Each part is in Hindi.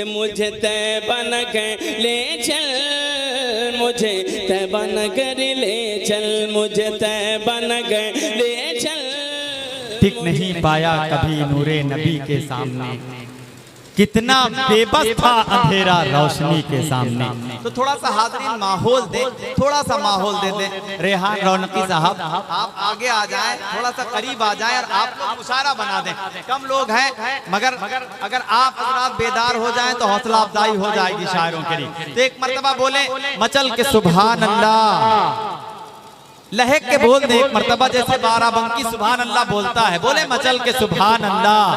मुझे तैबा नगर ले चल, मुझे तैबा नगर ले चल, मुझे तैबा नगर ले चल। टिक नहीं पाया कभी नूरे नबी के सामने, कितना बेबस था अंधेरा रोशनी के सामने। तो थोड़ा सा हाज़रीन माहौल दे, थोड़ा सा माहौल दे दे। रेहान रौनकी साहब आप आगे आ जाएं, थोड़ा सा करीब आ जाएं और आप लोग मुशारा बना दें। कम लोग हैं मगर अगर आप हज़रात बेदार हो जाएं तो हौसला अफजाई हो जाएगी शायरों के लिए। तो एक मर्तबा बोले मचल के सुभान अल्लाह, लहक के बोल दे एक मर्तबा, जैसे बाराबंकी सुभान अल्लाह बोलता है। बोले मचल के सुभान अल्लाह।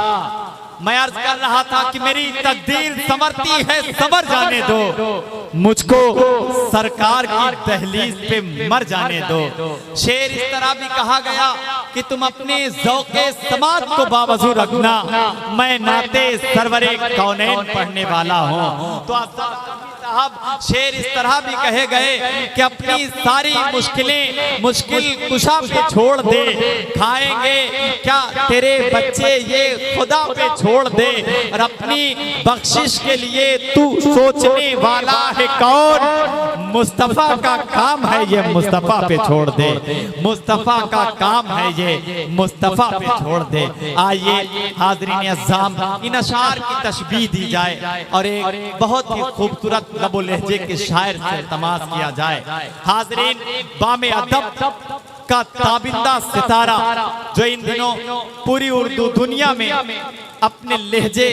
मैं अर्ज कर रहा था कि मेरी तकदीर संवरती है, संवर जाने दो, मुझको सरकार की दहलीज पे मर जाने दो। शेर इस तरह भी कहा गया कि तुम अपने ज़ौक़े समात को बावजू रखना, मैं नाते सरवरे कौनैन पढ़ने वाला हूँ। तो साहब शेर इस तरह भी कहे गए कि अपनी सारी मुश्किलें मुश्किल कुशा पे छोड़ दे, खाएंगे क्या तेरे बच्चे ये खुदा पे छोड़ दे, और अपनी बख्शिश के लिए तू सोचने वाला है कौन, मुस्तफ़ा का काम है ये मुस्तफ़ा पे छोड़ दे, मुस्तफ़ा का काम है ये मुस्तफ़ा पे छोड़ दे। आइए हाज़रीन अज़्ज़ाम इन अशार की तशबीह दी जाए और एक बहुत ही खूबसूरत लबो लहजे के शायर से तमाश किया जाए। हाज़रीन बामे अदब का ताबिंदा सितारा जो इन दिनों पूरी उर्दू दुनिया में अपने लहजे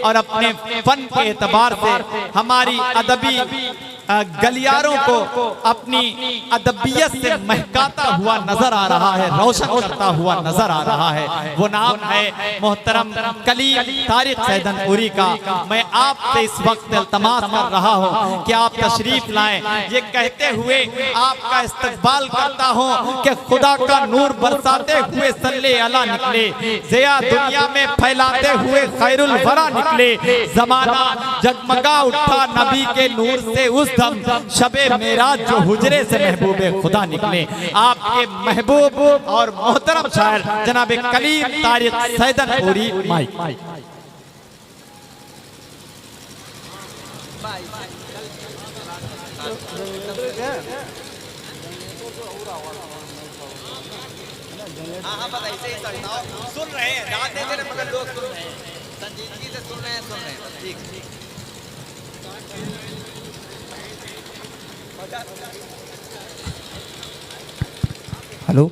और अपने फन के एतबार से हमारी अदबी गलियारों को अपनी अदबियत से महकाता हुआ नजर आ रहा है, रोशन करता हुआ नजर आ रहा है। वो नाम है मोहतरम कलीम तारिक सैदनपुरी का। मैं आपसे इस वक्त इल्तमास कर रहा हूँ कि आप तशरीफ लाएं, ये कहते हुए आपका इस्तकबाल करता हूँ कि खुदा का नूर बरसाते हुए सल्ले अला निकले, ज़िया दुनिया में फैलाते हुए खैरुल वरा निकले, जमाना जगमगा उठा नबी के नूर से उस दम, शबे मेराज जो हुजरे से महबूबे खुदा निकले। आपके महबूब और मोहतरम शायर जनाब कलीम तारिक सैदनपुरी माई। सुन रहे हैं, दाद दे दे मगर लोग सुन रहे हैं, संजीदगी से सुन रहे हैं, ठीक। हेलो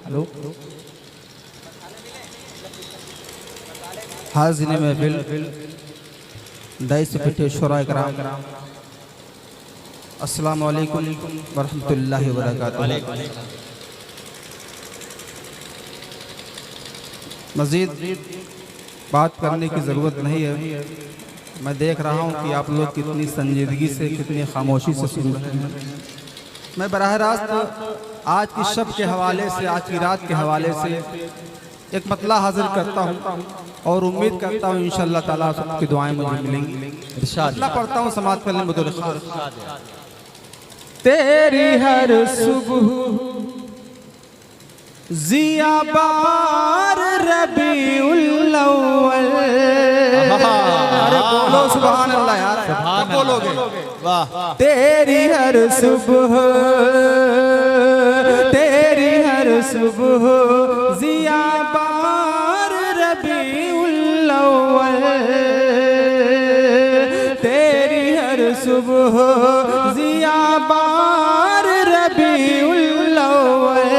हाज़िर महफिल दाइस पिटे शुरा कराम, अस्सलामु अलैकुम व रहमतुल्लाहि व बरकातुहू। मज़ीद बात करने की ज़रूरत नहीं है। मैं देख रहा हूँ कि आप लोग कितनी संजीदगी से, कितनी खामोशी से सुन रहे हैं। मैं बराह रास्त आज की शब के हवाले से, आज की रात के हवाले से एक मतला हाजिर करता हूँ और उम्मीद करता हूँ इंशाअल्लाह ताला सबकी दुआएं मुझे मिलेंगी। मतला पढ़ता हूँ समात करने में। तेरी हर सुबह ज़िया बार रबीउल अव्वल, अरे बोलो सुभान अल्लाह यार, सुभान बोलोगे वाह। तेरी हर सुबह, तेरी हर सुबह ज़िया बार रबीउल अव्वल, तेरी हर सुबह ज़िया बार रबीउल अव्वल,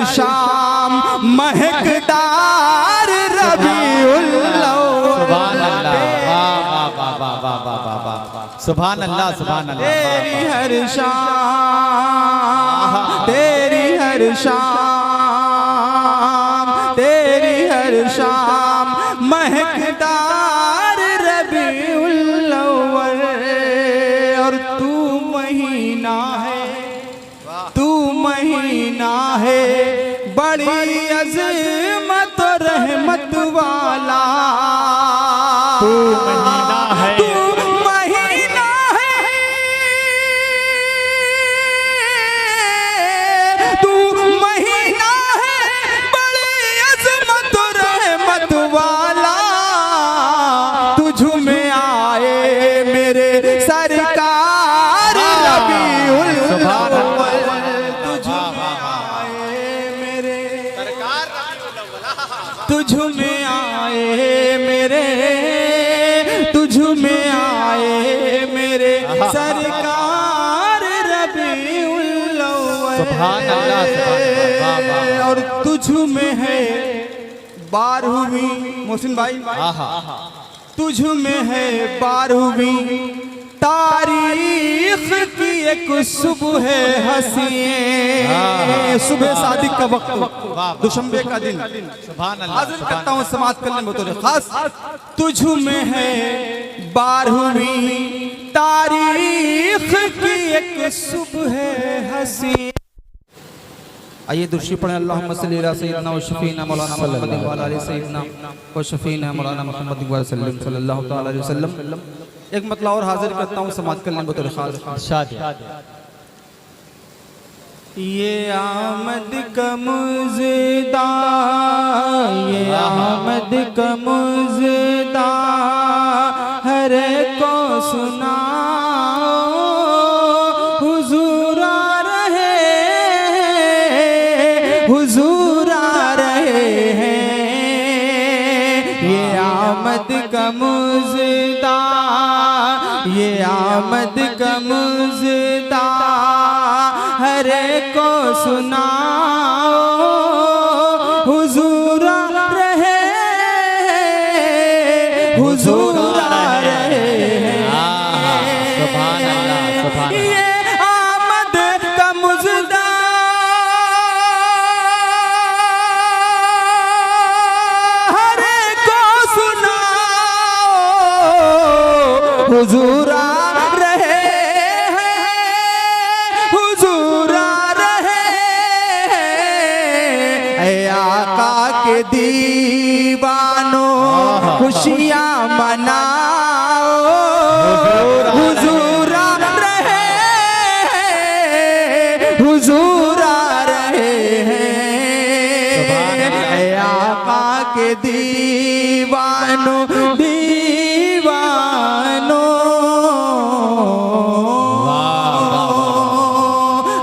शाम महकदार रबीउल अव्वल। सुभान अल्लाह, सुभान अल्लाह, सुभान अल्लाह। तेरी हर शाम, तेरी हर शाम, तेरी हर शाम महकदार रबीउल अव्वल, और तू महीना है, तू महीना है बड़ी अज़मत रहमत वाला, तू महीना है, तू महीना है सुभान अल्लाह, सुभान अल्लाह, वाह, वाह, वाह। और तुझ में है 12वीं, मोहसिन भाई तुझ में है 12वीं तारीख की एक सुबह हसी, सुबह शादी का वक्त, दुशंबे का दिन, सुभान अल्लाह, हाजिर करता हूँ समाज करने में बतौर खास। तुझ में है 12वीं तारीख की एक सुबह हसी। आइए दुरूद पढ़ें। अल्लाहुम्मा सल्ली अला सय्यिदिना व शफीना मौलाना मुहम्मद व अला आलि सय्यिदिना व शफीना मौलाना मुहम्मद व सल्लल्लाहु तआला अलैहि वसल्लम। एक मतलब और हाजिर करता हूँ समाज कल्याण बतौर खास। ये आमद का मुज़दा, ये आमद का मुज़दा हर को सुनाओ, हुजूर आ रहे, हुजूर आ रहे हैं। ये आमद का मुज़दा, ये आमद का मुज़दा हर को सुनाओ, हुजूर आ रहे, हुजूर आ रहे हैं। सुभान अल्लाह, सुभान अल्लाह। ये आमद का मुज़दा हर को सुनाओ, हुजूर आ रहे हैं, हुजूर आ रहे हैं। ऐ आका के दीवानों खुशियाँ मनाओ, हुजूर आ रहे हैं, हुजूर आ रहे हैं। ऐ आका के दीवानों, दीवानों,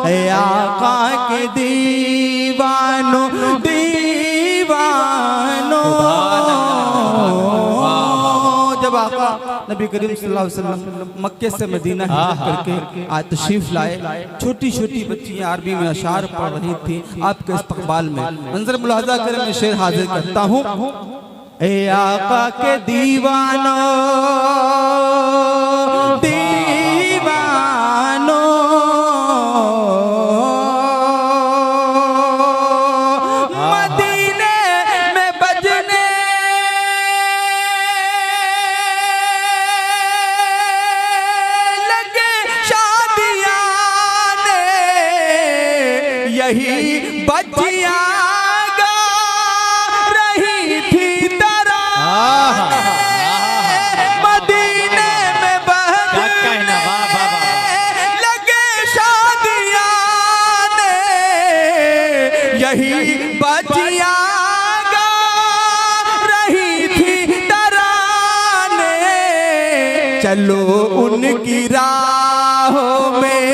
ऐ आका के दीवानों, दीवानों। जब आका नबी करीम सल्लल्लाहु अलैहि वसल्लम मक्के से मदीना हिजरत करके आज तशरीफ लाए, छोटी छोटी बच्चियां अरबी में अशार पढ़ रही थी आपके इस्तकबाल में। मंजर मुलाहजा करें, मैं शेर हाजिर करता हूँ। ए आका के दीवानों, दीवानों, मदीने में बजने लगे शादियां ने, यही बच्चियां गा रही थी मदीने में बजने लगे शादियां ने, यही बच्चियां गा रही थी तराने। चलो उनकी राहों में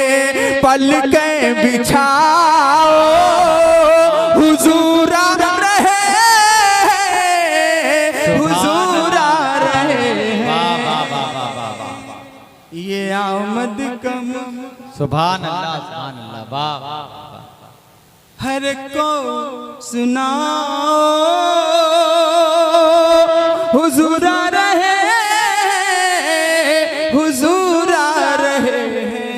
पलकें बिछाओ, हुजूर आ रहे, हुजूर आ रहे हैं। ये आमद कम, सुभान अल्लाह, सुभान अल्लाह, वाह वाह वाह। हर को सुनाओ, हुजूर आ रहे, हुजूर आ रहे हैं।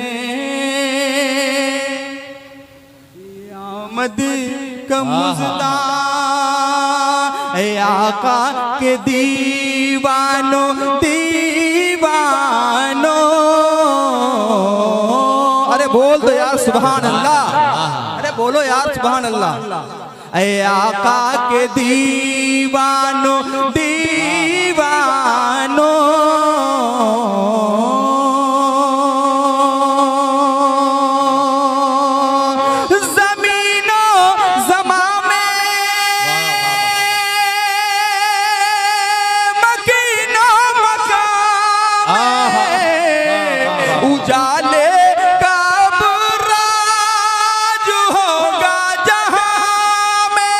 ये आमद का मुज़दा, ऐ आका के दीवानों, दीवानों। अरे बोल दो यार सुभान अल्लाह, अरे बोलो यार सुभान अल्लाह। ऐ आका के दीवानों, दीवानों, जमीनों ज़मा में मकीनों मकान उजाले का राज होगा जहां में,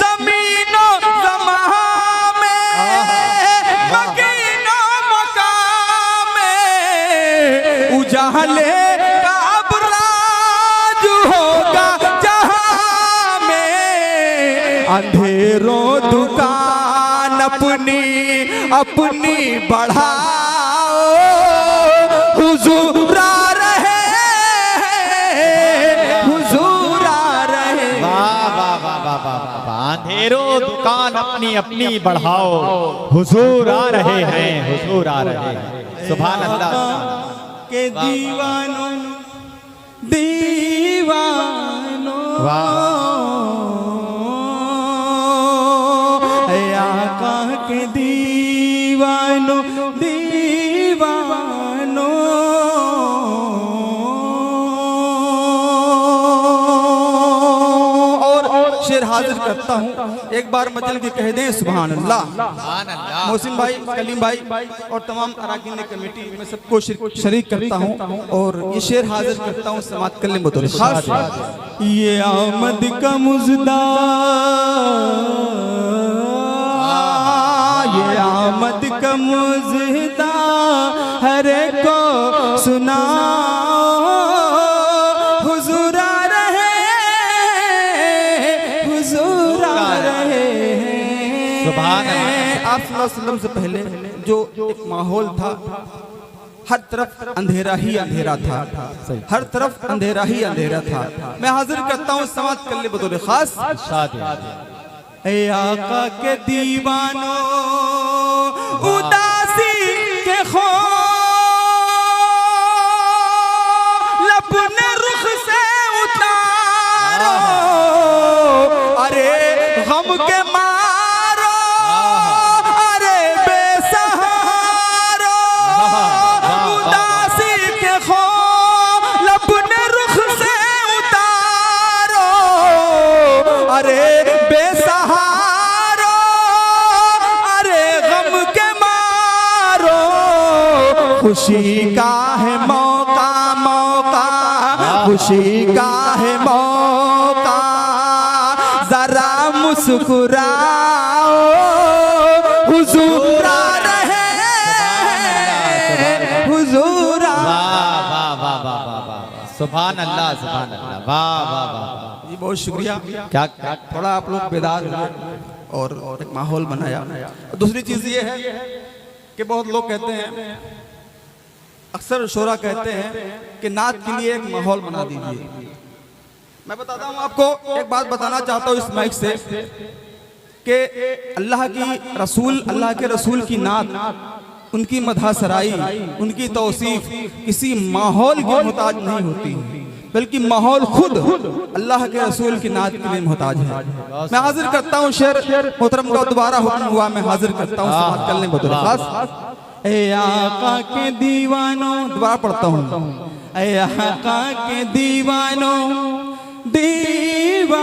जमीनों ज़मा में मकीनों मकान अपनी बढ़ाओ, हुजूर आ रहे हैं, हुजूर आ रहे हैं। वाह वाह वाह वाह वाह वाह। अंधेरों दुकान अपनी अपनी बढ़ाओ, हुजूर आ रहे हैं, हुजूर आ रहे हैं। सुभान अल्लाह के दीवानों दीवानों, वाह आका के दीवानों दीवानों। और शेर हाजिर करता हूँ, एक बार मचल के कह दें सुभान अल्लाह। मोहसिन भाई, कलीम भाई और तमाम अराकीन कमेटी में सबको शरीक करता हूँ और ये शेर हाजिर करता हूँ समात कल्ले बतौर खास। ये आमद का मुजदा, ये आमद का मुजदा हर को सुनाओ, हुजूर आ रहे हैं, हुजूर आ रहे हैं। सुभान अल्लाह। आप सल्लल्लाहु अलैहि वसल्लम से पहले जो एक माहौल था, हर तरफ अंधेरा ही अंधेरा था, हर तरफ अंधेरा ही अंधेरा था। मैं हाजिर करता हूँ समात कल्ले बतौर खास। ए आका के दीवानों उदासी के खो अपने रुख से उतारो, अरे गम के मारो, अरे बेसहारो, उदासी के खो अपने रुख से उतारो, अरे बेसहारो, अरे गम के मारो। खुशी का है मौका, मौका खुशी का है मौका, जरा मुस्कुराओ, हुजूर आ रहे हैं, हुजूर आ। वाह वाह वाह वाह वाह वाह। सुभान अल्लाह, सुभान अल्लाह। वाह वाह वाह। जी बहुत शुक्रिया। क्या थोड़ा आप लोग बेदार हुए और एक माहौल बनाया। दूसरी चीज़ ये है कि बहुत लोग कहते हैं, अक्सर शोरा कहते हैं कि नात के लिए एक माहौल बना दीजिए। मैं बताता हूँ आपको, एक बात बताना चाहता हूँ इस माइक से कि अल्लाह के रसूल की नात, उनकी मदह सराई, उनकी तौसीफ किसी माहौल की मोहताज नहीं होती, बल्कि माहौल खुद अल्लाह के रसूल की नात के लिए मोहताज है। मैं हाजिर करता हूँ शेर, मोहतरम का दोबारा हुक्म हुआ, मैं हाजिर करता हूँ समात करने बतौर खास। ए आका के दीवानों, दोबारा पढ़ता हूँ, ए आका के दीवानों दीवानों,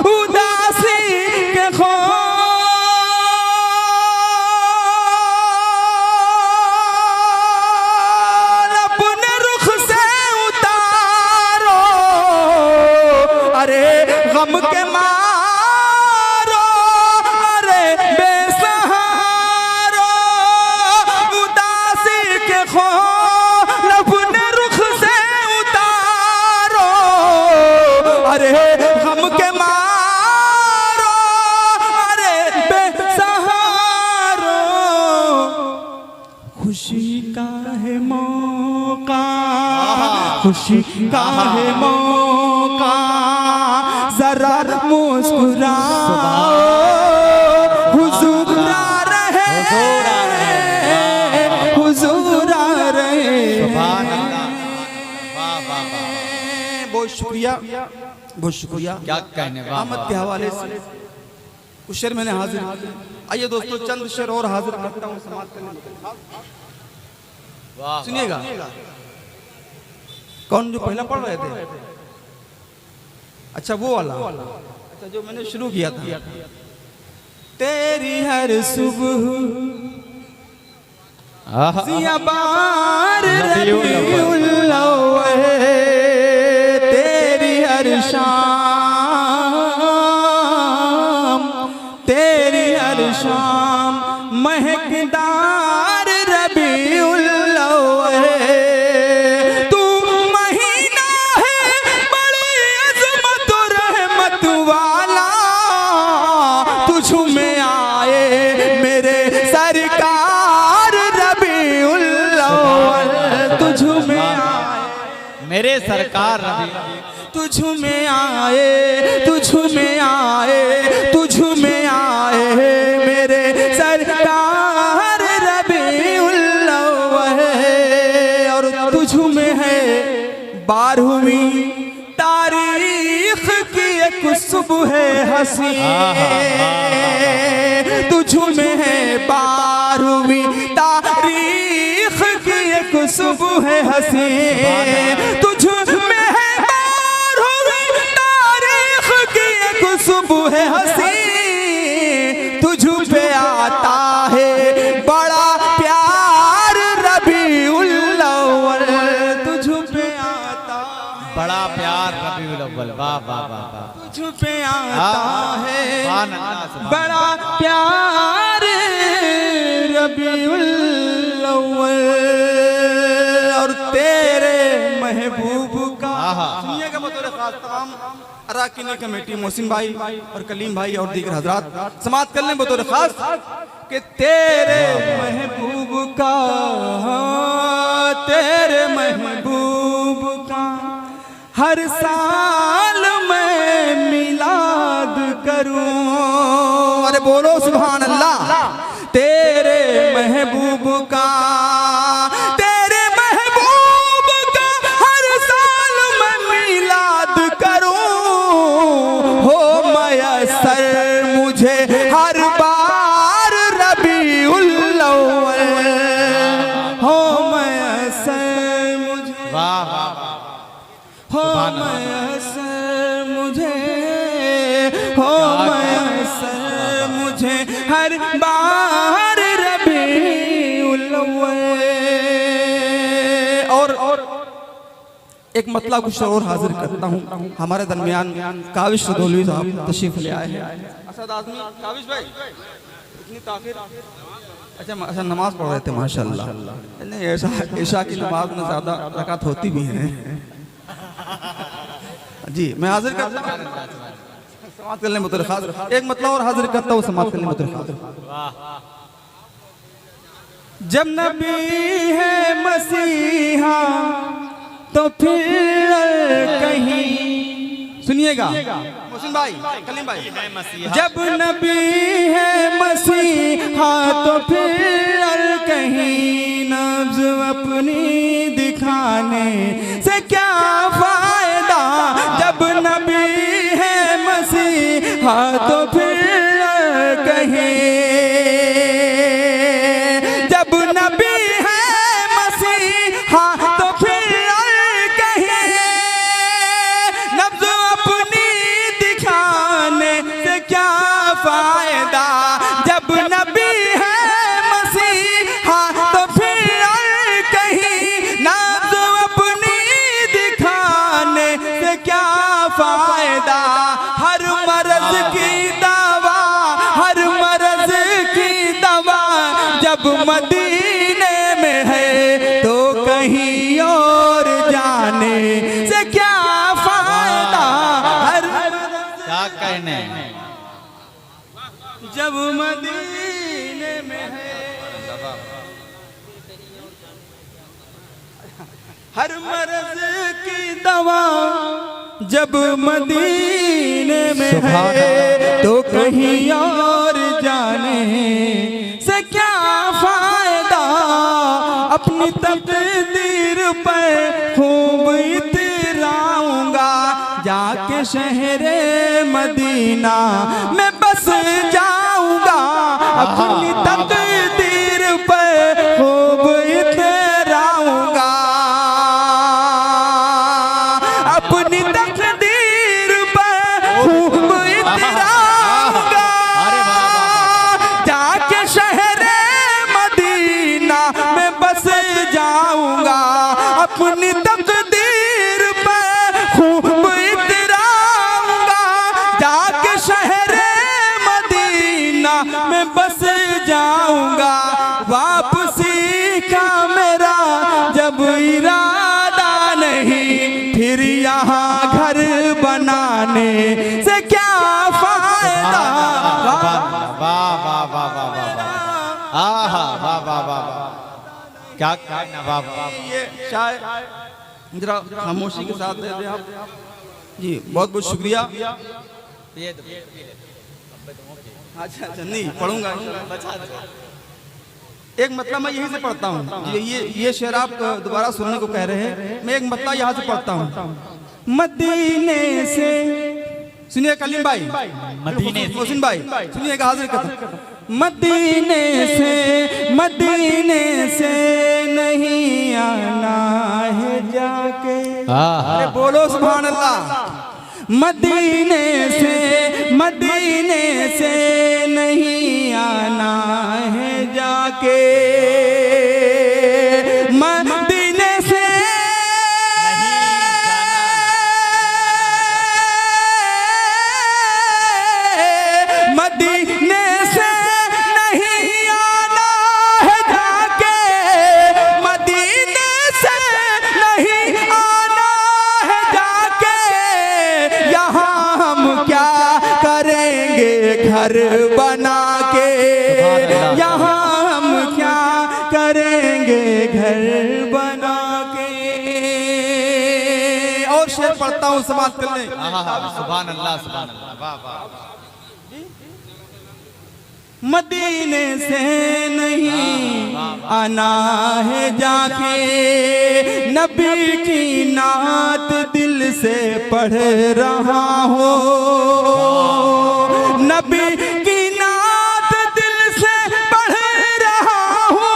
उदासी के खो अपने रुख से उतारो, अरे गम के मारो, अरे बेसहारो, उदासी के खो अपने रुख से उतारो, अरे गम के मारो, अरे बेसहारो। खुशी का है मौका, खुशी का है मौका, जरा मुस्कुराओ, हुजूर आ रहे हैं, हुजूर आ रहे हैं। सुभान अल्लाह। वाह वाह वाह। बहुत शुक्रिया, बहुत शुक्रिया। क्या कहने, वाह आमद के हवाले से कुछ शेर मैंने हाजिर। आइए दोस्तों, चंद शेर और हाजिर करता हूँ समाप्त करने में। वाह। सुनिएगा, कौन जो पहला पढ़ रहे थे? अच्छा वो वाला, अच्छा जो मैंने शुरू किया था। तेरी हर सुबह ज़ियाबार रबीउल अव्वल, तेरी हर शाम, तेरी हर शाम महकदार रबीउल अव्वल, तू महीना है बड़ी सरकार रबीउल अव्वल तुझ में आए, मेरे सरकार रबी तुझ में आए, तुझ में आए, तुझ में आए मेरे सरकार रबीउल अव्वल। और तुझ में है 12वीं तारीख की एक सुबह हसी, तुझ में है 12वीं तारीख की एक सुबह हसी, तुझ में है 12वीं तारीख की एक सुबह हसी, तुझ पे आता है बड़ा प्यार रबीउल अव्वल, तुझ पे आता है बड़ा प्यार रबीउल अव्वल। वाह वाह वाह वाह, तुझ पे आता है सुभान अल्लाह, सुभान बड़ा प्यार रबीउल अव्वल। और तेरे महबूब का सुनिएगा बतौर खास तमाम अराकीन कमेटी मोहसिन भाई और कलीम भाई और दीगर हजरात समाअत कर लें बतौर खास कि तेरे महबूब का, तेरे महबूब का हर साल मैं मिलाद करूं। अरे बोलो सुभान अल्लाह। तेरे महबूब का, तेरे महबूब का हर साल मैं मिलाद करूं, हो मयस्सर मुझे हर बार रबीउल अव्वल, हो मयस्सर मुझे, वाह वाह, हो मयस्सर मुझे, हो मयस्सर मुझे हर बार रबीउल अव्वल। और एक मतलब कुछ और हाजिर करता हूँ। हमारे दरमियान काविश रदौलवी साहब तशरीफ ले आए हैं। असद आदमी काविश भाई इतनी ताखिर, अच्छा नमाज पढ़ रहे थे माशाल्लाह। नहीं ऐशा की नमाज में ज़्यादा रकात होती भी हैं जी। मैं हाजिर करता हूँ, समाअत कर लें बतौर खास। एक मतलब और हाजिर करता हूँ, समाअत कर लें बतौर खास। जब नबी है मसीहा तो फिर कहीं, सुनिएगा मोहसिन भाई कलीम भाई, जब नबी है मसीहा तो फिर कहीं नब्ज़ अपनी दिखाने से क्या फायदा, जब नबी है मसीहा तो फिर कहीं, जब नबी है मसीहा तो फिर कहीं नब्ज़ अपनी दिखाने से क्या फायदा, जब नबी है मसीहा तो फिर कहीं नब्ज़ अपनी दिखाने से क्या फायदा। हर मर्ज़ की दवा, हर मर्ज़ की दवा जब मदीने में है तो कहीं और जाने से क्या फायदा। हर क्या कहने, जब मदीने में है, हर मर्ज़ की दवा जब मदीने में है तो कहीं और जाने से क्या फायदा। अपनी तकदीर पर खूब इतराऊंगा, जाके शहरे मदीना में बस जाऊंगा। अपनी तकदीर पर खूब इतराऊंगा, अपनी तकदीर पर खूब इतराऊंगा, जाके शहरे मदीना में बस जाऊंगा। अपनी तकदीर पर खूब इतराऊंगा, जाके शहरे मदीना में बस जाऊंगा। आहा वाह वाह वाह वाह, क्या कहना, वाह वाह। ये चाय जरा खामोशी के साथ दे दें आप जी, बहुत बहुत शुक्रिया। अच्छा अच्छा नहीं पढ़ूंगा, एक मतलब मैं यहीं से पढ़ता हूँ। ये शेर आप दोबारा सुनने को कह रहे हैं, मैं एक मतलब यहाँ से पढ़ता हूँ। मदीने से, सुनिए कलीम भाई, मदीने से, मोहसिन भाई सुनिए, हाजिर करता हूँ। मदीने से नहीं आना है जाके, अरे बोलो सुभान अल्लाह। मदीने से नहीं आना है जाके, मदीने से मदीने से नहीं आना है जाके, मदीने से नहीं आना है जाके, यहाँ हम क्या करेंगे घर बना के, यहाँ हम क्या करेंगे घर बना के। और शेर पढ़ता हूँ समाज कर ले। सुभान अल्लाह सुभान अल्लाह, वाह वाह। मदीने से नहीं आना है जाके, नबी की नात दिल से पढ़ रहा हो, नबी की नात दिल से पढ़ रहा हो,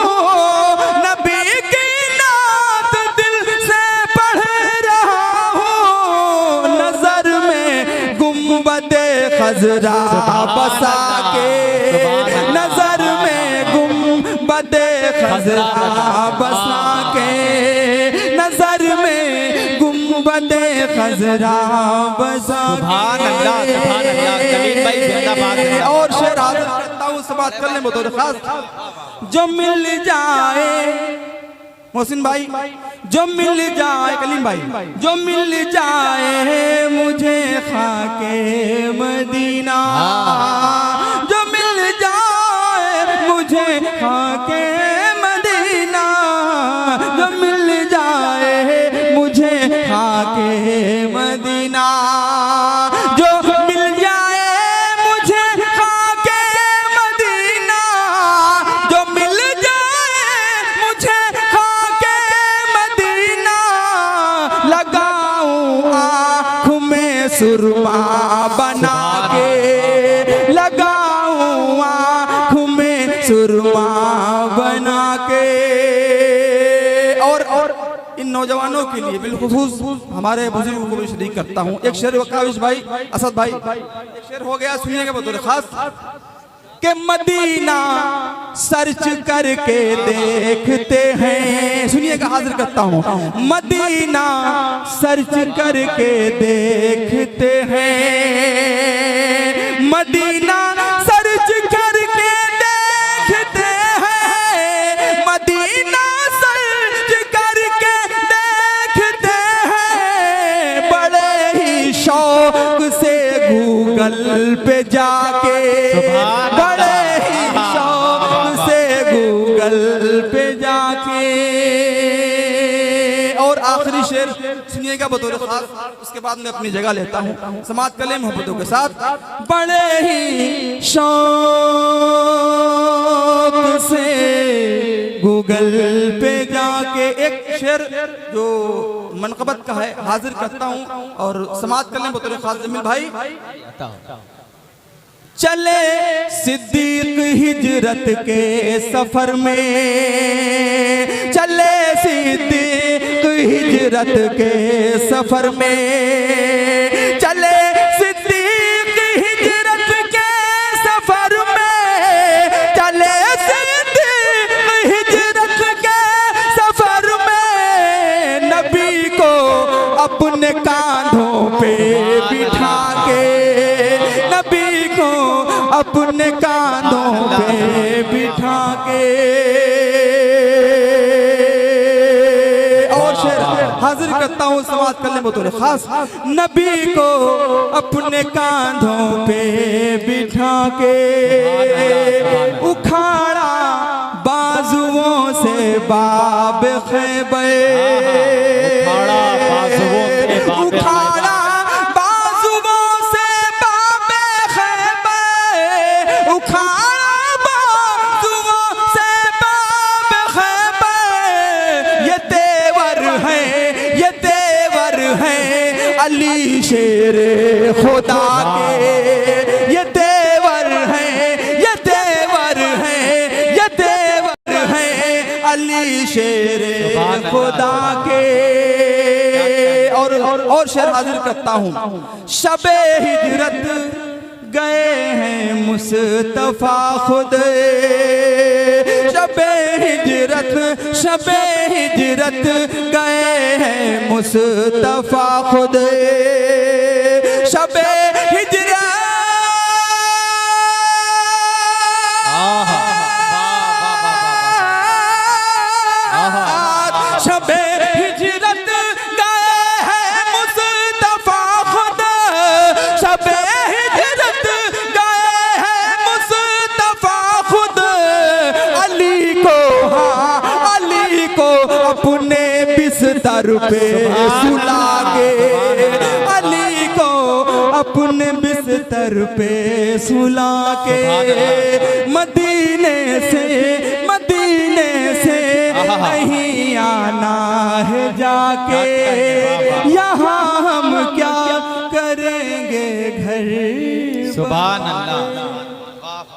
नबी की नात दिल से पढ़ रहा हो, नजर में गुंबदे खजरा बसा के, नजर में गुंबदे खजरा बसा के, नजर में गुंबदे खजरा बसा के। सुभान अल्लाह कलीम भाई जिंदाबाद है। और शेर हाजिर करता हूँ, से बात कर ले बतौर खास। जो मिल जाए मोहसिन भाई, जो मिल जाए कलीम भाई, जो मिल जाए मुझे खाके मदीना, जो मिल जाए मुझे खाके मदीना, जो मिल जाए मुझे खाके मदीना, जो मिल जाए मुझे खाके मदीना, जो मिल जाए मुझे खाके मदीना, लगाऊं आँख में सुरमा बना के, लगाऊं आँख में सुरमा बना के। और इन नौजवानों के लिए बिलखुसूस हमारे बुजुर्गों को भी शरीक करता हूँ। एक शेर वकाविश भाई, असद भाई, एक शेर हो गया, सुनिएगा बतौर खास कि मदीना सर्च करके देखते हैं, सुनिएगा हाजिर करता हूँ। मदीना सर्च करके देखते हैं, मदीना सर्च करके देखते हैं, मदीना सर्च करके देखते हैं, बड़े ही शौक से गूगल पे जाके, बड़े ही शौक से गूगल पे जाके। और आखिरी शेर सुनिएगा बतौर खास, उसके बाद मैं अपनी जगह लेता हूँ समाज कले मोहब्बतों के साथ। बड़े ही शौक से गूगल पे जाके, एक शेर जो मनकबत का है हाजिर करता हूँ और समाज कले बतौर खास जमील भाई। चले सिद्दीक हिजरत के सफर में, चले सिद्दीक हिजरत के सफर में, चले सिद्दीक हिजरत के सफर में, चले सिद्दीक हिजरत के सफर में, नबी को अपने कांधों पे बिठा के, नबी को अपने कांधों पे बिठा के। और शेर हाजिर करता हूँ समाज करने बतौर खास, नबी को अपने कांधों पे बिठा के, उखाड़ा बाब खैबर, उखाड़ा बाजुओं से बाब खैबर, उखाड़ा बाजुओं से बाब खैबर। ये तेवर है, ये तेवर है अली शेरे खुदा के, ये तेवर है, ये तेवर है, ये तेवर है अली शेरे खुदा के। और शेर हाजिर करता हूँ। शबे हिजरत गए हैं मुस्तफा खुद, शबे हिजरत, शबे हिजरत गए हैं मुस्तफा खुद, शबे हिजरत, शबे हिजरत गए हैं मुस्तफा खुद, शबे हिजरत गए हैं मुस्तफा खुद। अली को, हाँ अली को अपने बिस्तर पे सुला के, अली को अपने बिस्तर पे सुला के, मदीने से, मदीने से नहीं आना है जाके, यहाँ हम क्या करेंगे घर। सुभान अल्लाह।